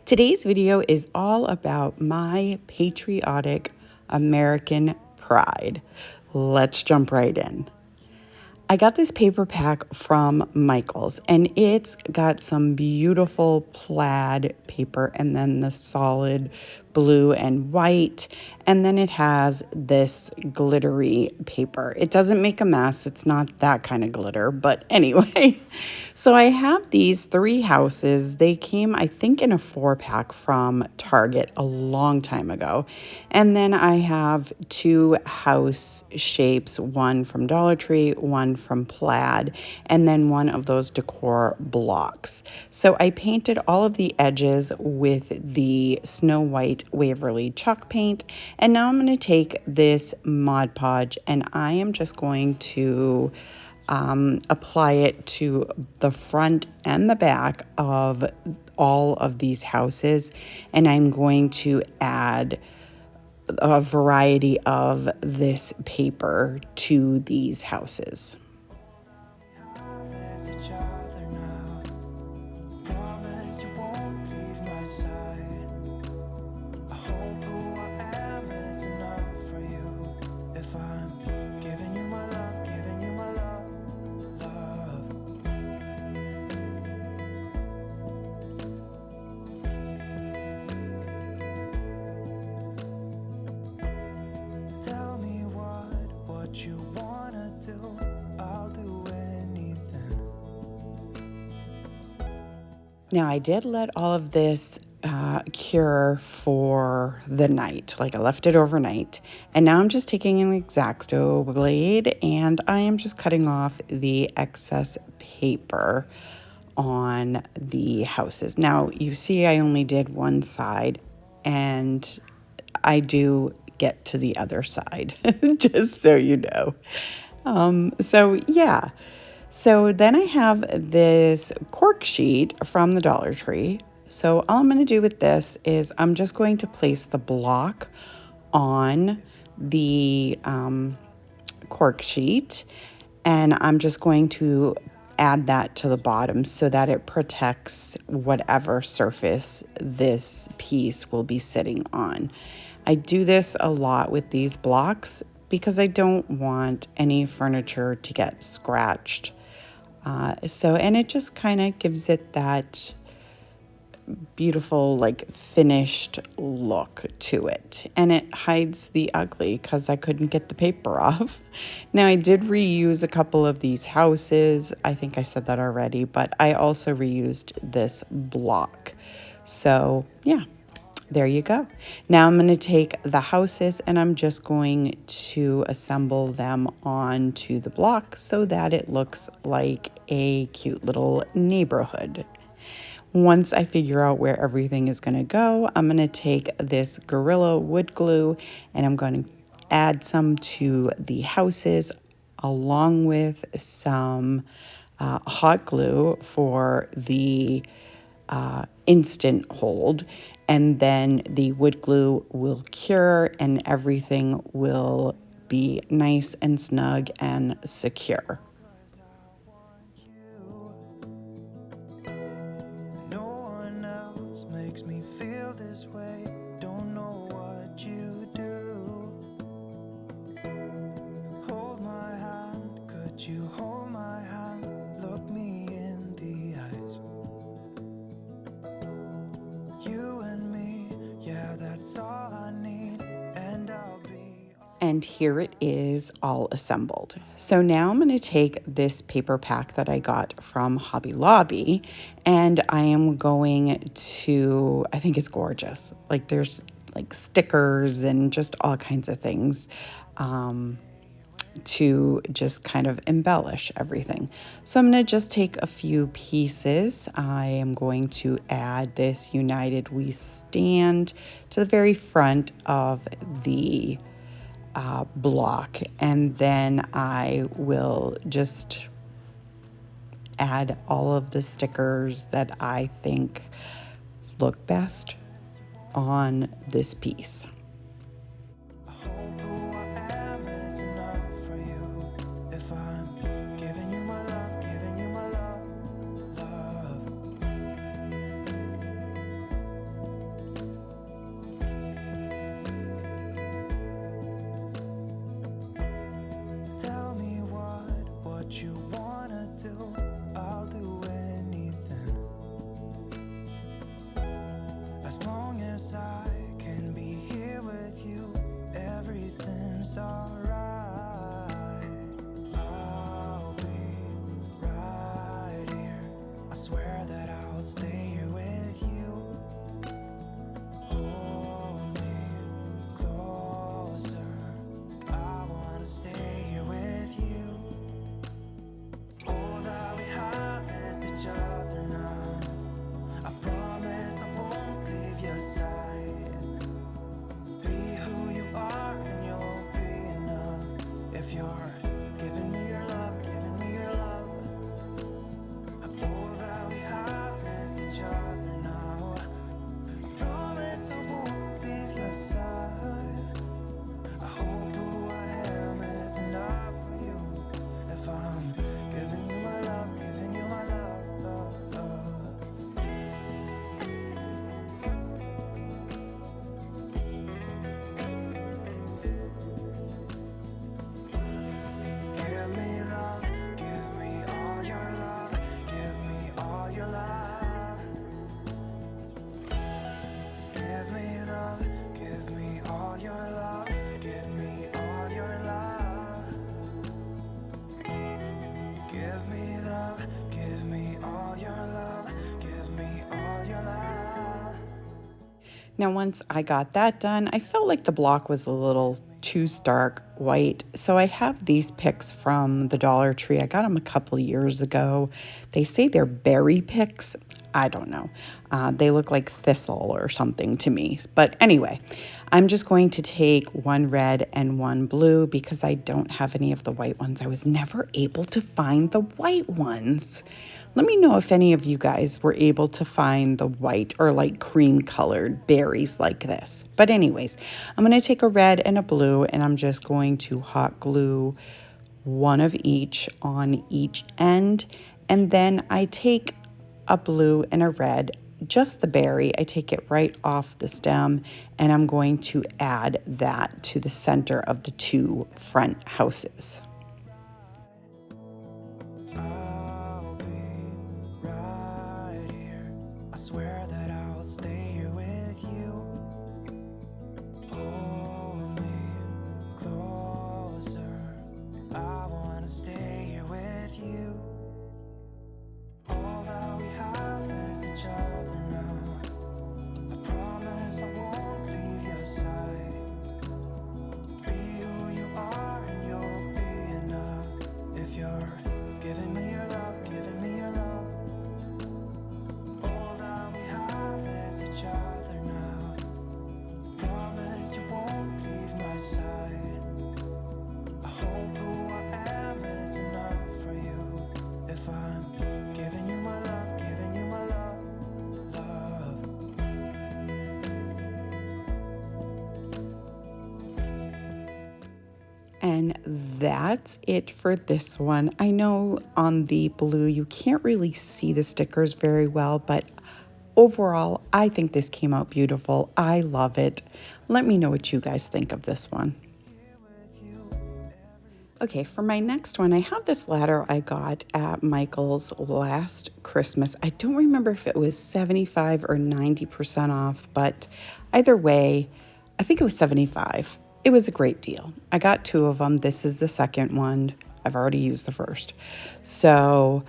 Today's video is all about my patriotic American pride. Let's jump right in. I got this paper pack from Michaels, and it's got some beautiful plaid paper and then the solid blue and white, and then it has this glittery paper. It doesn't make a mess. It's not that kind of glitter, but anyway. So I have these 3 houses. They came, I think, in a 4-pack from Target a long time ago. And then I have 2 house shapes, one from Dollar Tree, one from Plaid, and then one of those decor blocks. So I painted all of the edges with the Snow White Waverly chalk paint, and now I'm going to take this Mod Podge and I am just going to apply it to the front and the back of all of these houses, and I'm going to add a variety of this paper to these houses. Now, I did let all of this cure for the night. Like, I left it overnight. And now I'm just taking an X-Acto blade and I am just cutting off the excess paper on the houses. Now, you see I only did one side, and I do get to the other side, just so you know. So then I have this cork sheet from the Dollar Tree. So all I'm going to do with this is I'm just going to place the block on the cork sheet, and I'm just going to add that to the bottom so that it protects whatever surface this piece will be sitting on. I do this a lot with these blocks because I don't want any furniture to get scratched. And it just kind of gives it that beautiful, like, finished look to it. And it hides the ugly because I couldn't get the paper off. Now, I did reuse a couple of these houses. I think I said that already, but I also reused this block. So, yeah. There you go. Now I'm going to take the houses and I'm just going to assemble them onto the block so that it looks like a cute little neighborhood. Once I figure out where everything is going to go, I'm going to take this Gorilla wood glue and I'm going to add some to the houses along with some hot glue for the instant hold, and then the wood glue will cure and everything will be nice and snug and secure. And here it is all assembled. So now I'm going to take this paper pack that I got from Hobby Lobby, and I am going to, I think it's gorgeous. Like, there's like stickers and just all kinds of things to just kind of embellish everything. So I'm going to just take a few pieces. I am going to add this United We Stand to the very front of the block, and then I will just add all of the stickers that I think look best on this piece. Now, once I got that done, I felt like the block was a little too stark white. So I have these picks from the Dollar Tree. I got them a couple years ago. They say they're berry picks. I don't know. They look like thistle or something to me. But anyway, I'm just going to take one red and one blue because I don't have any of the white ones. I was never able to find the white ones. Let me know if any of you guys were able to find the white or like cream colored berries like this. But anyways, I'm going to take a red and a blue and I'm just going to hot glue one of each on each end. And then I take a blue and a red, just the berry. I take it right off the stem and I'm going to add that to the center of the two front houses. Swear that I'll stay here with you. Hold me closer. I wanna stay here with you. All that we have is each other now. I promise I won't leave your side. Be who you are and you'll be enough. If you're giving me your love, giving me your love. Each other now. Promise you won't leave my side. I hope who I am is enough for you. If I'm giving you my love, giving you my love, love. And that's it for this one. I know on the blue you can't really see the stickers very well, but overall, I think this came out beautiful. I love it. Let me know what you guys think of this one. Okay, for my next one, I have this ladder I got at Michael's last Christmas. I don't remember if it was 75 or 90% off, but either way, I think it was 75. It was a great deal. I got two of them. This is the second one. I've already used the first. So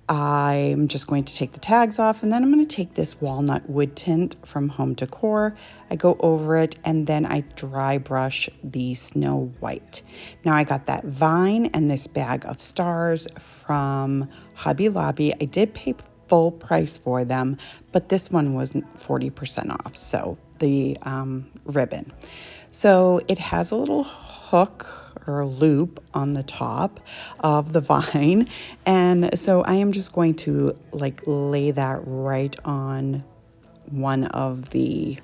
I'm just going to take the tags off and then I'm going to take this walnut wood tint from Home Decor. I go over it and then I dry brush the snow white. Now I got that vine and this bag of stars from Hobby Lobby. I did pay full price for them, but this one was 40% off, so the ribbon. So it has a little hook or a loop on the top of the vine. And so I am just going to like lay that right on one of the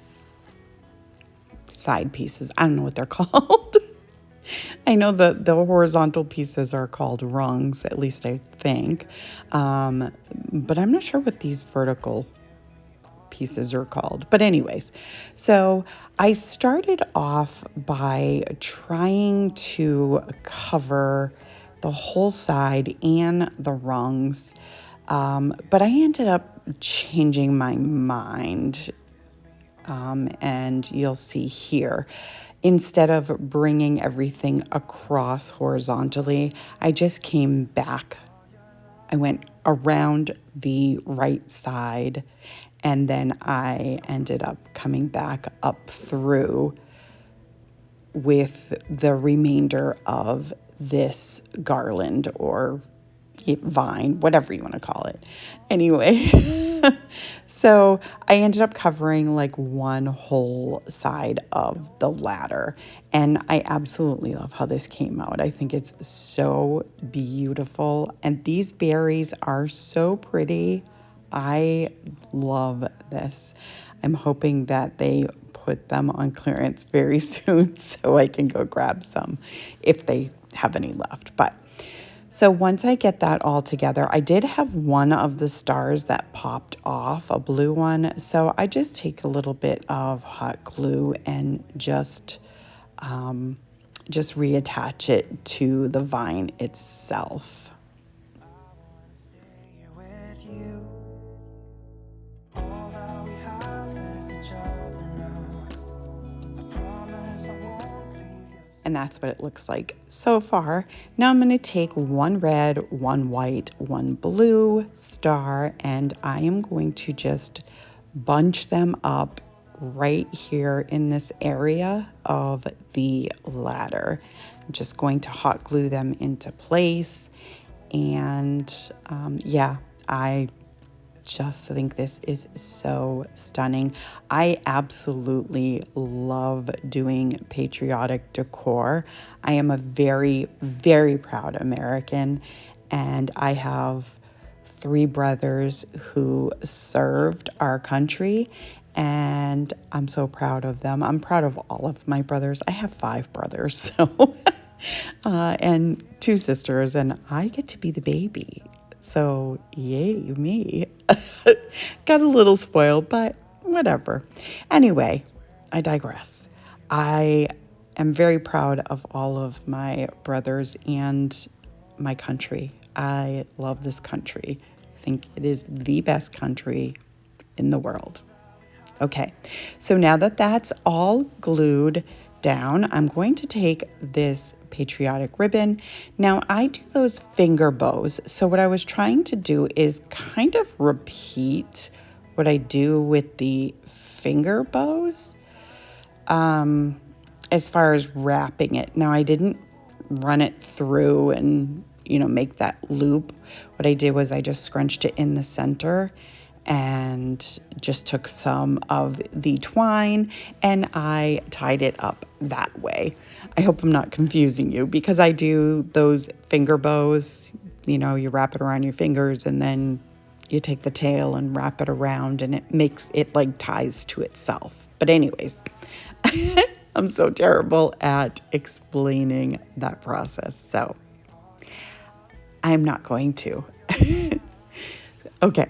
side pieces. I don't know what they're called. I know the horizontal pieces are called rungs, at least I think. But I'm not sure what these vertical pieces are called. But anyways, so I started off by trying to cover the whole side and the rungs, but I ended up changing my mind, and you'll see here. Instead of bringing everything across horizontally, I just came back. I went around the right side and then I ended up coming back up through with the remainder of this garland or vine, whatever you want to call it. Anyway, so I ended up covering like one whole side of the ladder, and I absolutely love how this came out. I think it's so beautiful, and these berries are so pretty. I love this. I'm hoping that they put them on clearance very soon so I can go grab some if they have any left. But so once I get that all together, I did have one of the stars that popped off, a blue one. So I just take a little bit of hot glue and just reattach it to the vine itself. And that's what it looks like so far. Now I'm going to take one red, one white, one blue star, and I am going to just bunch them up right here in this area of the ladder. I'm just going to hot glue them into place. And yeah, I just think this is so stunning. I absolutely love doing patriotic decor. I am a very, very proud American, and I have 3 brothers who served our country, and I'm so proud of them. I'm proud of all of my brothers. I have 5 brothers, so and 2 sisters, and I get to be the baby. So, yay, me. Got a little spoiled, but whatever. Anyway, I digress. I am very proud of all of my brothers and my country. I love this country. I think it is the best country in the world. Okay, so now that that's all glued down, I'm going to take this patriotic ribbon. Now I do those finger bows. So what I was trying to do is kind of repeat what I do with the finger bows as far as wrapping it. Now I didn't run it through and, make that loop. What I did was I just scrunched it in the center and just took some of the twine and I tied it up that way. I hope I'm not confusing you because I do those finger bows. You wrap it around your fingers and then you take the tail and wrap it around and it makes it like ties to itself. But anyways, I'm so terrible at explaining that process. So I'm not going to. Okay.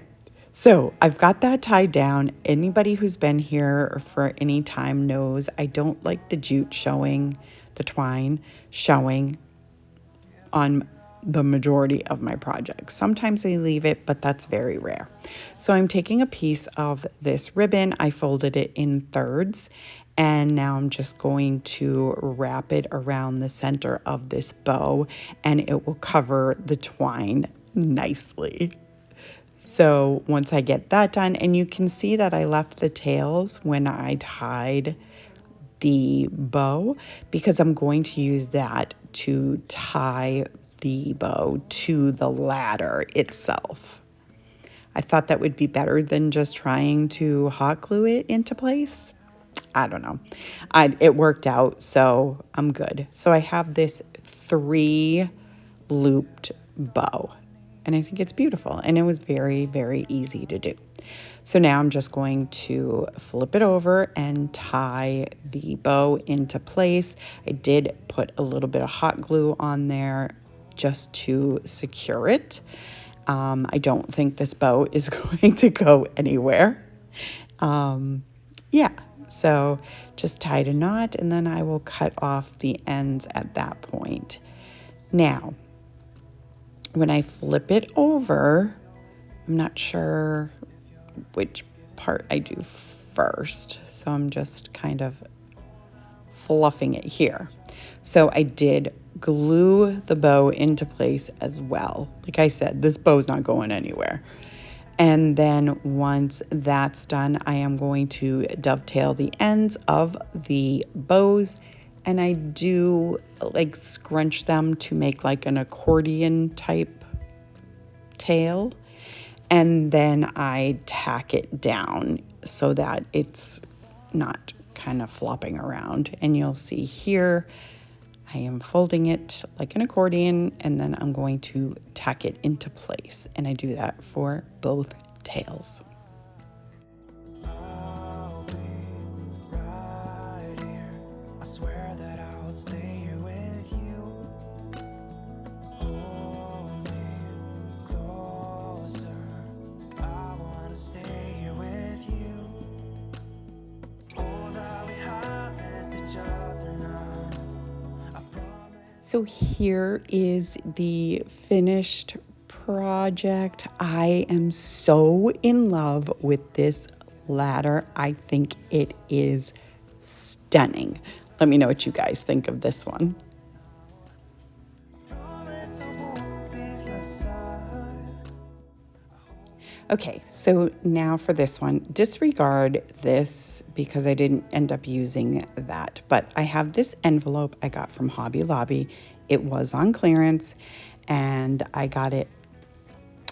So I've got that tied down. Anybody who's been here for any time knows I don't like the jute showing, the twine showing on the majority of my projects. Sometimes I leave it, but that's very rare. So I'm taking a piece of this ribbon. I folded it in thirds, and now I'm just going to wrap it around the center of this bow, and it will cover the twine nicely. So once I get that done, and you can see that I left the tails when I tied the bow because I'm going to use that to tie the bow to the ladder itself. I thought that would be better than just trying to hot glue it into place. I don't know. It worked out, so I'm good. So I have this 3 looped bow. And I think it's beautiful. And it was very, very easy to do. So now I'm just going to flip it over and tie the bow into place. I did put a little bit of hot glue on there just to secure it. I don't think this bow is going to go anywhere. Yeah, so just tied a knot and then I will cut off the ends at that point. Now, when I flip it over, I'm not sure which part I do first. So I'm just kind of fluffing it here. So I did glue the bow into place as well. Like I said, this bow's not going anywhere. And then once that's done, I am going to dovetail the ends of the bows, and I do like scrunch them to make like an accordion type tail. And then I tack it down so that it's not kind of flopping around. And you'll see here, I am folding it like an accordion, and then I'm going to tack it into place. And I do that for both tails. I'll be right here. I swear that I'll stay here with you. Hold me closer. I wanna stay here with you. All that we have is each other now. I promise. So here is the finished project. I am so in love with this ladder. I think it is stunning. Let me know what you guys think of this one. Promise I won't leave your side. Okay, so now for this one, disregard this because I didn't end up using that. But I have this envelope I got from Hobby Lobby. It was on clearance and I got it,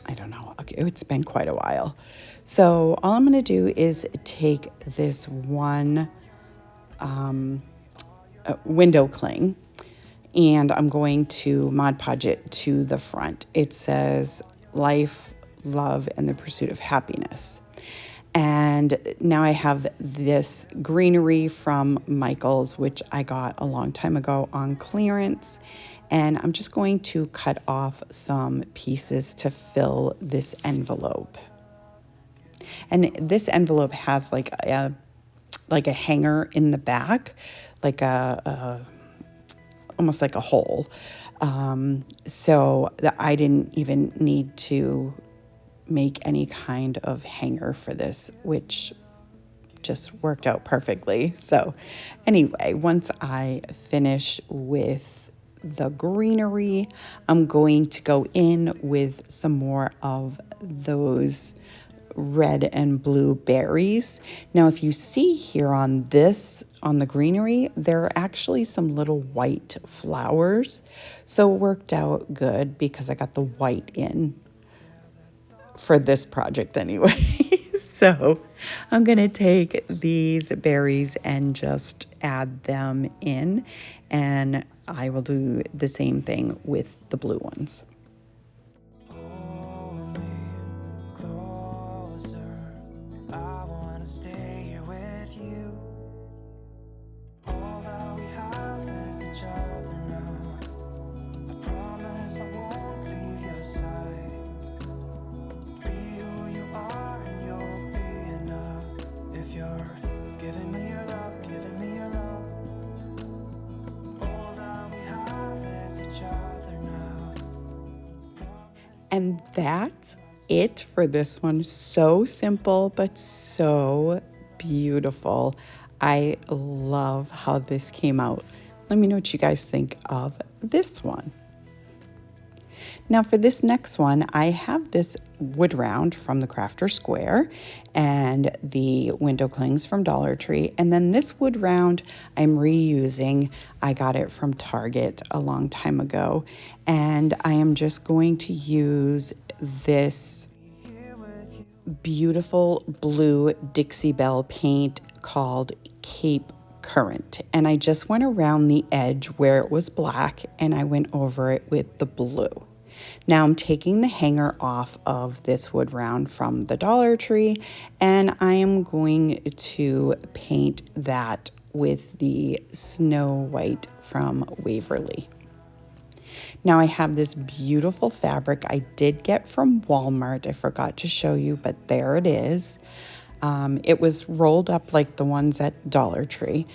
I don't know, it's been quite a while. So all I'm going to do is take this one window cling and I'm going to Mod Podge it to the front. It says life, love, and the pursuit of happiness. And now I have this greenery from Michael's, which I got a long time ago on clearance. And I'm just going to cut off some pieces to fill this envelope. And this envelope has like a hanger in the back, like almost like a hole. So that I didn't even need to make any kind of hanger for this, which just worked out perfectly. So anyway, once I finish with the greenery, I'm going to go in with some more of those red and blue berries. Now, if you see here on the greenery, there are actually some little white flowers. So it worked out good because I got the white in for this project anyway. So I'm going to take these berries and just add them in, and I will do the same thing with the blue ones. Hold me closer. I wanna stay here with you. All that we have is each other now. I promise I won't leave your side. Be who you are and you'll be enough. If you're giving me your love, giving me your love. All that we have is each other now. And that's it for this one. So simple, but so beautiful. I love how this came out. Let me know what you guys think of this one. Now for this next one, I have this wood round from the Crafter Square and the window clings from Dollar Tree. And then this wood round I'm reusing. I got it from Target a long time ago. And I am just going to use this beautiful blue Dixie Belle paint called Cape Current. And I just went around the edge where it was black and I went over it with the blue. Now I'm taking the hanger off of this wood round from the Dollar Tree and I am going to paint that with the Snow White from Waverly. Now I have this beautiful fabric I did get from Walmart. I forgot to show you, but there it is. It was rolled up like the ones at Dollar Tree,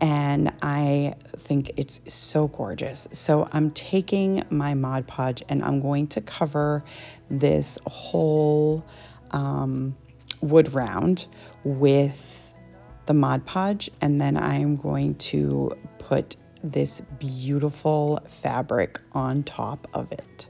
and I think it's so gorgeous. So I'm taking my Mod Podge and I'm going to cover this whole wood round with the Mod Podge, and then I'm going to put this beautiful fabric on top of it.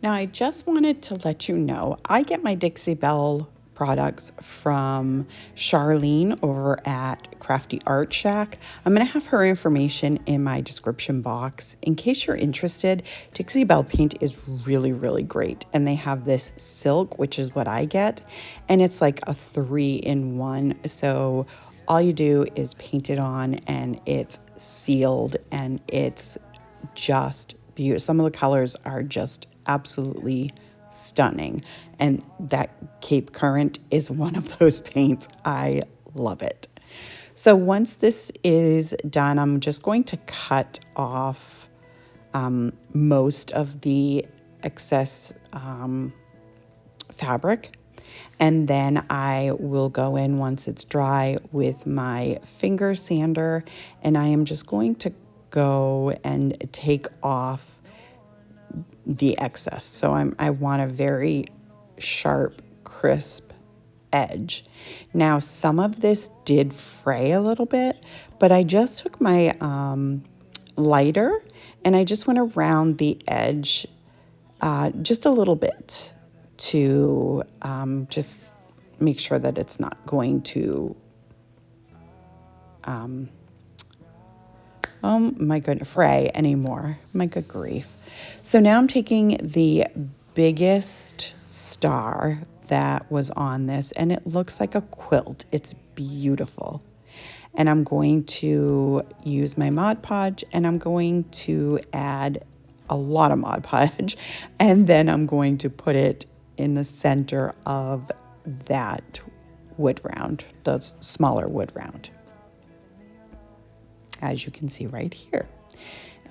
Now, I just wanted to let you know, I get my Dixie Belle products from Charlene over at Crafty Art Shack. I'm going to have her information in my description box. In case you're interested, Dixie Belle paint is really, really great. And they have this silk, which is what I get. And it's like a 3-in-1. So all you do is paint it on and it's sealed and it's just beautiful. Some of the colors are just absolutely stunning, and that Cape Current is one of those paints. I love it. So once this is done, I'm just going to cut off most of the excess fabric, and then I will go in once it's dry with my finger sander, and I am just going to go and take off the excess. So I want a very sharp, crisp edge. Now, some of this did fray a little bit, but I just took my lighter and I just went around the edge just a little bit to just make sure that it's not going to, oh my goodness, fray anymore. My good grief. So now I'm taking the biggest star that was on this, and it looks like a quilt. It's beautiful. And I'm going to use my Mod Podge, and I'm going to add a lot of Mod Podge, and then I'm going to put it in the center of that wood round, the smaller wood round, as you can see right here.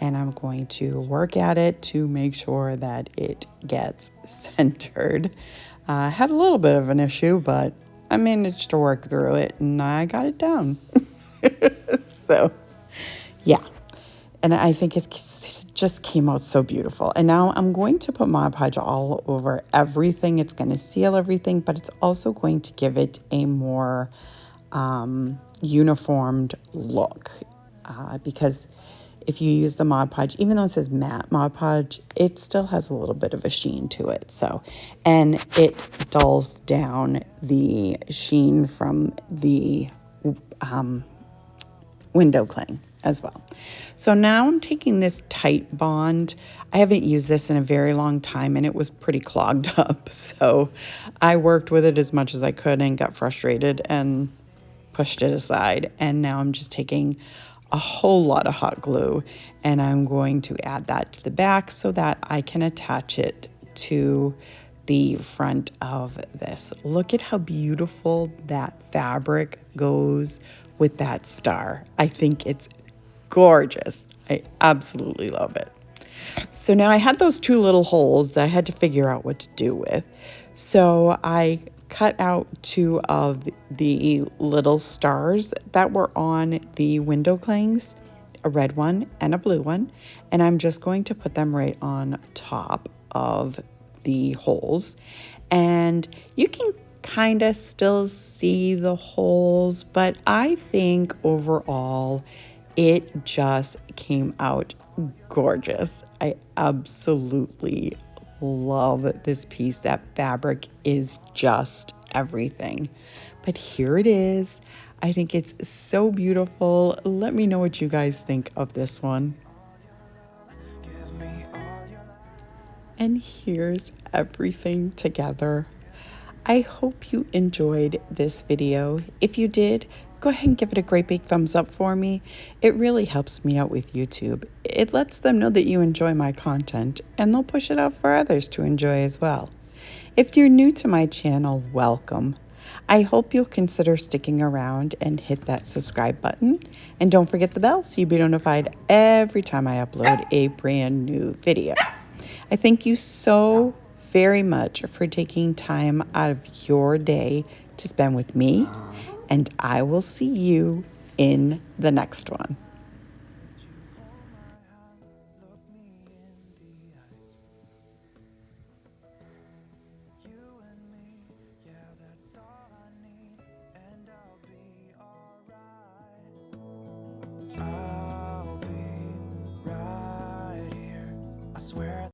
And I'm going to work at it to make sure that it gets centered. I had a little bit of an issue, but I managed to work through it and I got it down. So, yeah. And I think it just came out so beautiful. And now I'm going to put Mod Podge all over everything. It's going to seal everything, but it's also going to give it a more uniformed look. Because if you use the Mod Podge, even though it says matte Mod Podge, it still has a little bit of a sheen to it. So, and it dulls down the sheen from the window cling as well. So now I'm taking this tight bond. I haven't used this in a very long time and it was pretty clogged up. So I worked with it as much as I could and got frustrated and pushed it aside. And now I'm just taking a whole lot of hot glue and I'm going to add that to the back so that I can attach it to the front of this. Look at how beautiful that fabric goes with that star. I think it's gorgeous. I absolutely love it. So now I had those two little holes that I had to figure out what to do with. So I cut out two of the little stars that were on the window clings, a red one and a blue one, and I'm just going to put them right on top of the holes. And you can kind of still see the holes, but I think overall it just came out gorgeous. I absolutely love this piece. That fabric is just everything. But here it is. I think it's so beautiful. Let me know what you guys think of this one. And here's everything together. I hope you enjoyed this video. If you did, go ahead and give it a great big thumbs up for me. It really helps me out with YouTube. It lets them know that you enjoy my content and they'll push it out for others to enjoy as well. If you're new to my channel, welcome. I hope you'll consider sticking around and hit that subscribe button. And don't forget the bell so you'll be notified every time I upload a brand new video. I thank you so very much for taking time out of your day to spend with me, and I will see you in the next one. I'll be right here. I swear.